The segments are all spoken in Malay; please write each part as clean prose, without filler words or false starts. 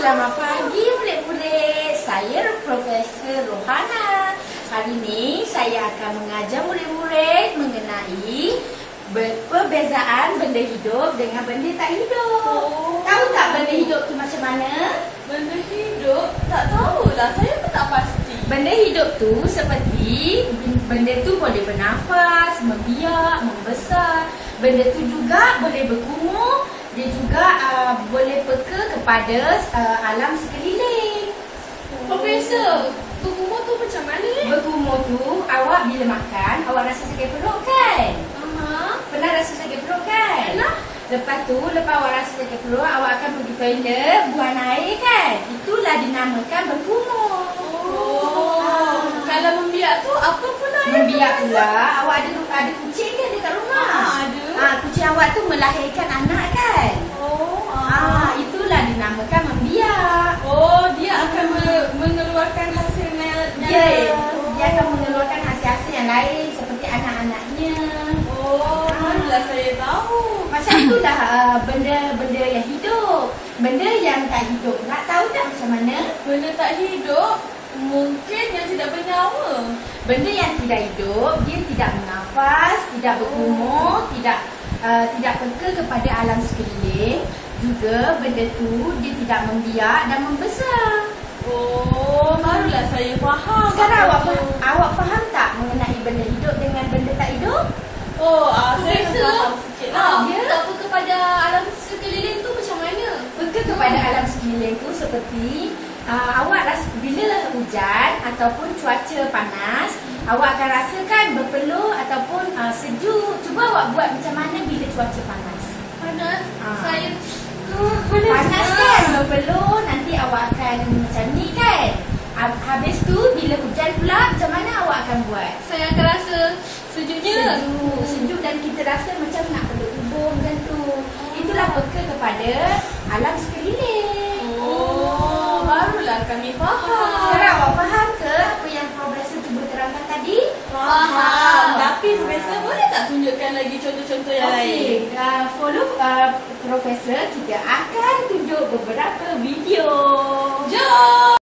Selamat pagi murid-murid. Saya Profesor Rohana. Hari ini saya akan mengajar murid-murid mengenai perbezaan benda hidup dengan benda tak hidup. Tahu tak benda hidup tu macam mana? Benda hidup? Tak tahulah, saya pun tak pasti. Benda hidup tu seperti benda tu boleh bernafas, membiak, membesar. Benda tu juga boleh berkumur. Dia juga boleh peka kepada alam sekeliling. Profesor, berkumur tu macam mana ni? Berkumur tu, awak bila makan, awak rasa sakit perut kan? Pernah rasa sakit perut kan? Pernah. Lepas tu, lepas awak rasa sakit perut, awak akan pergi toilet, buang air kan? Itulah dinamakan berkumur. Kalau membiak tu apa pula? Membiak pula, awak ada kucing kan dekat rumah? Ada. Kucing awak tu melahirkan anak kan? Itulah dinamakan membiak. Dia akan mengeluarkan hasilnya. Dia akan mengeluarkan hasil-hasil yang lain seperti anak-anaknya. Barulah saya tahu. Macam itulah benda-benda yang hidup. Benda yang tak hidup, nak tahu tak macam mana? Benda tak hidup mungkin yang tidak bernyawa. Benda yang tidak hidup, dia tidak bernafas, tidak berkumur, tidak peka kepada alam sekeliling. Juga benda tu dia tidak membiak dan membesar. Barulah saya faham. Sekarang awak faham tak mengenai benda hidup dengan benda tak hidup? Saya faham sikit lah. Ya. Tak apa kepada alam sekeliling tu macam mana? Peka kepada alam sekeliling tu seperti awak rasa bila hujan ataupun cuaca panas, awak akan rasakan berpeluh ataupun sejuk. Cuba awak buat macam mana bila cuaca panas? Panas? Saya Panas kan? Berpeluh, nanti awak akan macam ni kan? Habis tu bila hujan pula, macam mana awak akan buat? Saya akan rasa sejuknya. Sejuk dan kita rasa macam nak peluk tubuh macam tu. Itulah peka kepada alam sekeliling. Barulah kami faham. Sekarang awak faham ke apa yang Profesor cuba terangkan tadi? Faham. Tapi Profesor boleh tak tunjukkan lagi contoh-contoh yang lain? Follow Profesor, kita akan tunjuk beberapa video. Jom!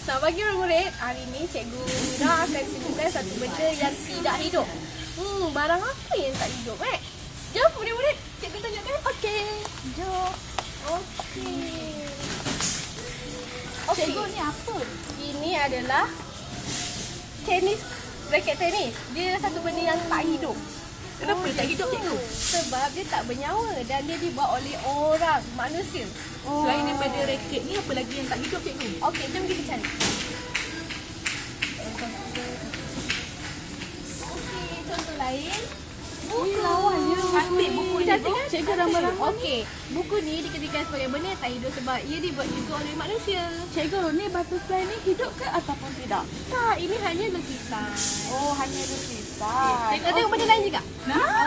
Selamat pagi murid-murid. Hari ini Cikgu Mira akan tunjukkan satu benda yang tidak hidup. Barang apa yang tak hidup Jom murid-murid, Cikgu tunjukkan. Okey, jom. Okey. Cikgu, ni apa? Ini adalah tenis, raket tenis. Dia satu benda yang tak hidup. Kenapa tak hidup, Cikgu? Sebab dia tak bernyawa dan dia dibuat oleh orang, manusia. Selain daripada raket ni, apa lagi yang tak hidup, Cikgu? Okey, jom kita cari. Okey, contoh lain. Buku. Cantik buku ni, Cantik kan? Cikgu ramai-ramai. Okey, buku ni dikatakan sebagai benda yang tak hidup sebab ia dibuat juga oleh manusia. Cikgu, ni butterfly ni hidup ke ataupun tidak? Tak, ini hanya lukisan. Hanya lukisan. Cikgu tengok benda lain juga.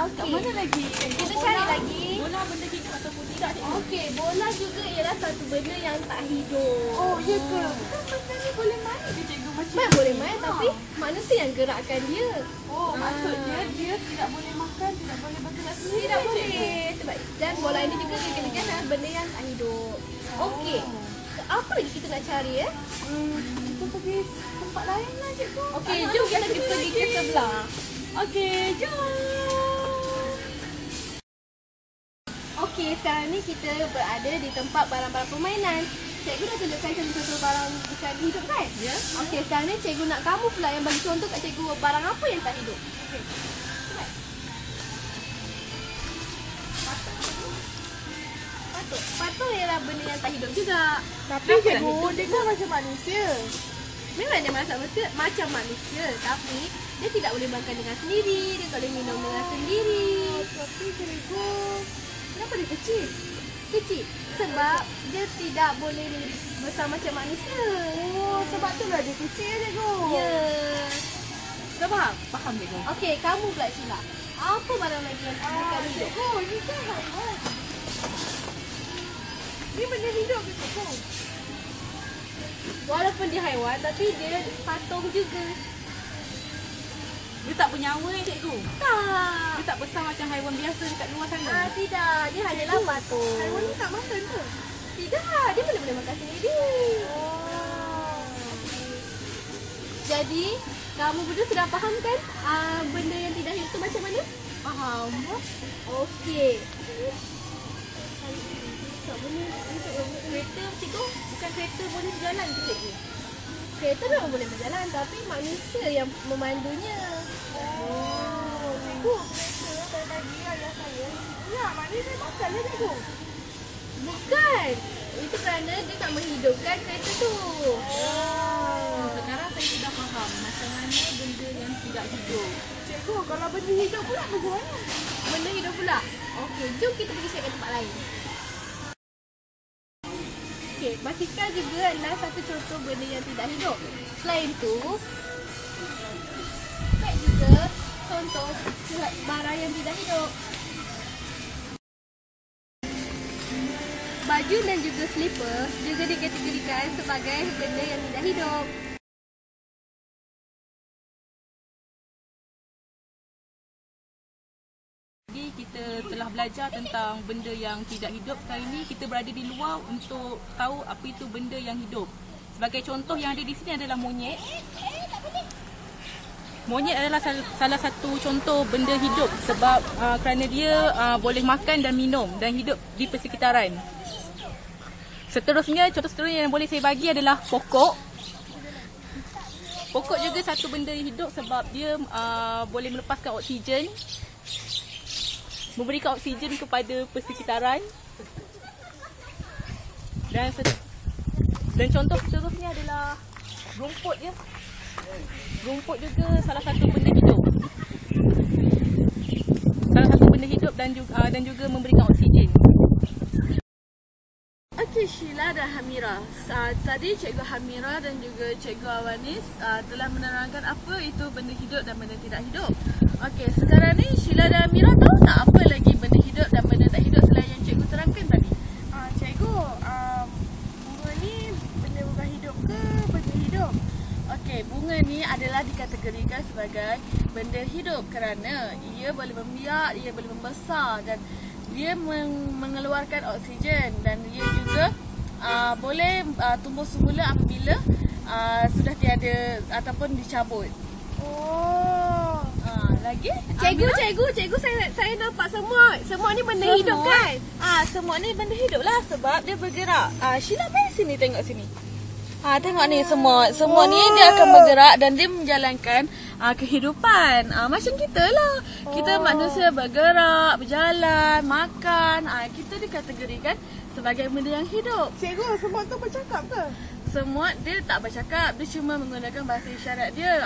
Kat mana lagi? Kita cari lagi. Bola benda hidup ataupun tidak, Cikgu? Okey, bola juga ialah satu benda yang tak hidup. Ya ke? Kan benda ni boleh main ke, Cikgu? Macam Boleh main tapi manusia yang gerakkan dia. Maksudnya dia tidak boleh makan, tidak boleh bergerak sendiri. Tidak boleh. Sebab dan bola ini juga dikatakan benda yang tak hidup. Okey. Apa lagi kita nak cari Kita pergi tempat lain lah, Cikgu. Okey, jom kita pergi ke sebelah. Okey, jom. Okey, sekarang ni kita berada di tempat barang-barang permainan. Cikgu dah tunjukkan contoh-contoh barang bukan hidup kan? Ya. Okey, sekarang ni cikgu nak kamu pula yang bagi contoh kat cikgu barang apa yang tak hidup. Okey. Cepat. Patung ialah benda yang tak hidup juga. Tapi cikgu, dia kan macam manusia. Memang dia macam manusia, tapi dia tidak boleh makan dengan sendiri, dia tak boleh minum dengan sendiri. Tapi cikgu, Kenapa dia kecil? Kecil sebab dia tidak boleh besar macam manusia. oh sebab tu lah dia kecil cikgu. Ya. Kau faham? Faham cikgu. Okey, kamu pula Sheila. Apa barang lagi yang bukan hidup? Cikgu, ni kan haiwan. Ni benda hidup ke cikgu? Walaupun dia haiwan, tapi dia patung juga. Dia tak bernyawa cikgu. Tak. Dia tak besar macam haiwan biasa dekat luar sana. Tidak. Dia hanyalah patung. Haiwan ni tak makan ke? Tidak. Dia boleh makan sendiri. Jadi, kamu berdua sudah faham kan benda yang tidak hidup tu macam mana? Faham. Okey. Kereta cikgu, bukan kereta boleh berjalan ke cikgu? Kereta memang boleh berjalan, tapi manusia yang memandunya. Cikgu, kereta tadi ayah saya. Ya, maknanya dia makan lah cikgu. Bukan. Itu kerana dia nak menghidupkan kereta tu. Sekarang saya sudah faham macam mana benda yang tidak hidup. Cikgu, kalau benda hidup pula bagaimana? Benda hidup pula. Okey, jom kita pergi cek ke tempat lain. Okey, basikal juga adalah satu contoh benda yang tidak hidup. Selain tu, pet juga contoh barang yang tidak hidup. Baju dan juga slipper juga dikategorikan sebagai benda yang tidak hidup. Jadi kita telah belajar tentang benda yang tidak hidup. Sekarang ini kita berada di luar untuk tahu apa itu benda yang hidup. Sebagai contoh yang ada di sini adalah monyet. Monyet adalah salah satu contoh benda hidup sebab kerana dia boleh makan dan minum dan hidup di persekitaran. Seterusnya, contoh seterusnya yang boleh saya bagi adalah pokok. Pokok juga satu benda hidup sebab dia boleh melepaskan oksigen, memberikan oksigen kepada persekitaran. Dan contoh seterusnya adalah rumput ya. Rumput juga salah satu benda hidup. Salah satu benda hidup dan juga memberikan oksigen. Okey, Sheila dan Hamira. Tadi Cikgu Hamira dan juga Cikgu Awanis telah menerangkan apa itu benda hidup dan benda tidak hidup. Okey, sekarang ni Sheila dan Hamira tahu tak apa lagi benda hidup dan benda tak hidup selain yang Cikgu terangkan tadi? Cikgu, bunga ni benda bukan hidup ke benda hidup? Okey, bunga ni adalah dikategorikan sebagai benda hidup kerana ia boleh membiak, ia boleh membesar dan dia mengeluarkan oksigen dan dia juga boleh tumbuh semula apabila sudah tiada ataupun dicabut. Oh. Lagi? Cikgu, saya nampak semua ni benda hidup kan? Semua ni benda hidup lah sebab dia bergerak. Sheila mari sini tengok sini. Tengok ni semua ni dia akan bergerak dan dia menjalankan kehidupan. Macam kita lah. Kita manusia bergerak, berjalan, makan. Kita dikategorikan sebagai benda yang hidup. Cikgu, semua tu bercakap ke? Semua dia tak bercakap, dia cuma menggunakan bahasa isyarat dia.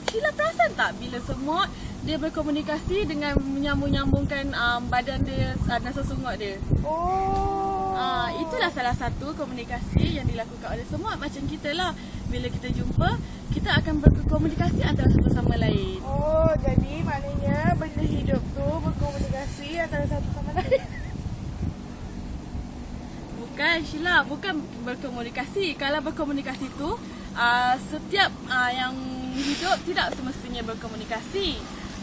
Sheila perasan tak bila semut dia berkomunikasi dengan menyambung-nyambungkan badan dia dan sesungut dia. Oh. Itulah salah satu komunikasi yang dilakukan oleh semut. Macam kita lah, bila kita jumpa, kita akan berkomunikasi antara satu sama lain. Oh, jadi maknanya benda hidup tu berkomunikasi antara satu sama lain. Bukan Sheila, bukan berkomunikasi. Kalau berkomunikasi tu, setiap yang hidup tidak semestinya berkomunikasi.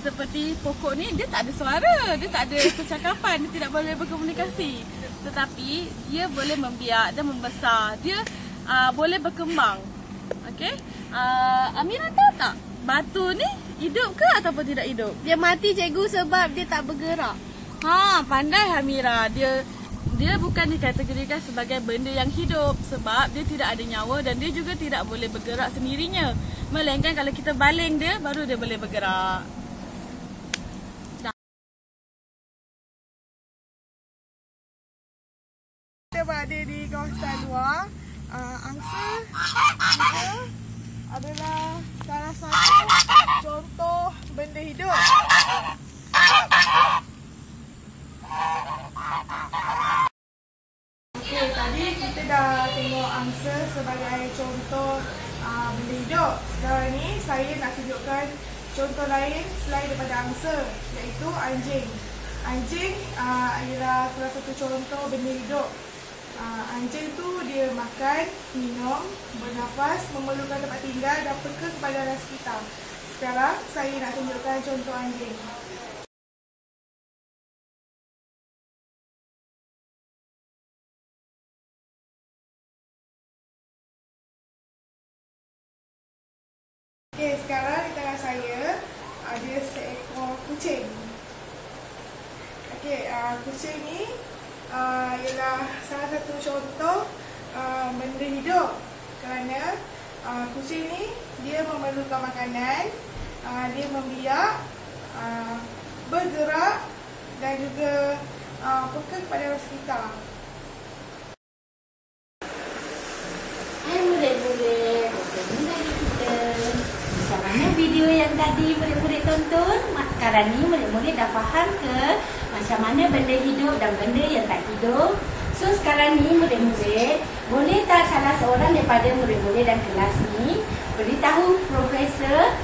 Seperti pokok ni, dia tak ada suara, dia tak ada percakapan, dia tidak boleh berkomunikasi. Tetapi dia boleh membiak dan membesar. Dia boleh berkembang. Okey? Amira tahu tak? Batu ni hidup ke ataupun tidak hidup? Dia mati cikgu sebab dia tak bergerak. Pandai Hamira. Dia bukan dikategorikan sebagai benda yang hidup sebab dia tidak ada nyawa dan dia juga tidak boleh bergerak sendirinya. Melainkan kalau kita baling dia, baru dia boleh bergerak. Kita berada di kawasan luar. Angsa juga adalah salah satu contoh benda hidup. Okey, tadi kita dah tengok angsa sebagai contoh benda hidup. Sekarang ni saya nak tunjukkan contoh lain selain daripada angsa, iaitu anjing. Anjing ialah salah satu contoh benda hidup. Anjing tu dia makan, minum, bernafas, memerlukan tempat tinggal dan peka kepada orang sekitar. Sekarang saya nak tunjukkan contoh anjing. Okey, sekarang di tangan saya ada seekor kucing. Okey, kucing ni ialah salah satu contoh benda hidup kerana kucing ni dia memerlukan makanan, dia membiak, bergerak dan juga peka kepada orang sekitar. Hai murid-murid, bertemu lagi kita. Macam mana video yang tadi murid-murid tonton? Sekarang ni murid-murid dah faham ke macam mana benda hidup dan benda yang tak hidup? So sekarang ni murid-murid, boleh tak salah seorang daripada murid-murid dan kelas ni beritahu profesor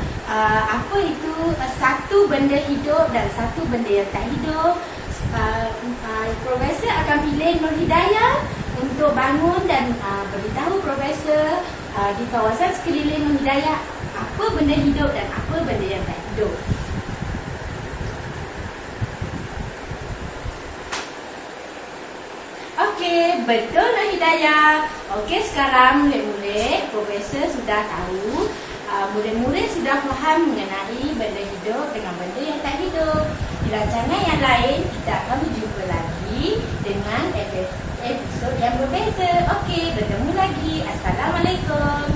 apa itu satu benda hidup dan satu benda yang tak hidup? Profesor akan pilih Nur Hidayah untuk bangun dan beritahu profesor di kawasan sekeliling Nur Hidayah apa benda hidup dan apa benda yang tak hidup. Okey, betul Nur Hidayah. Okey, sekarang murid-murid, profesor sudah tahu, murid-murid sudah faham mengenai benda hidup dengan benda yang tak hidup. Di rancangan yang lain, kita akan berjumpa lagi dengan episod yang berbeza. Okey, bertemu lagi. Assalamualaikum.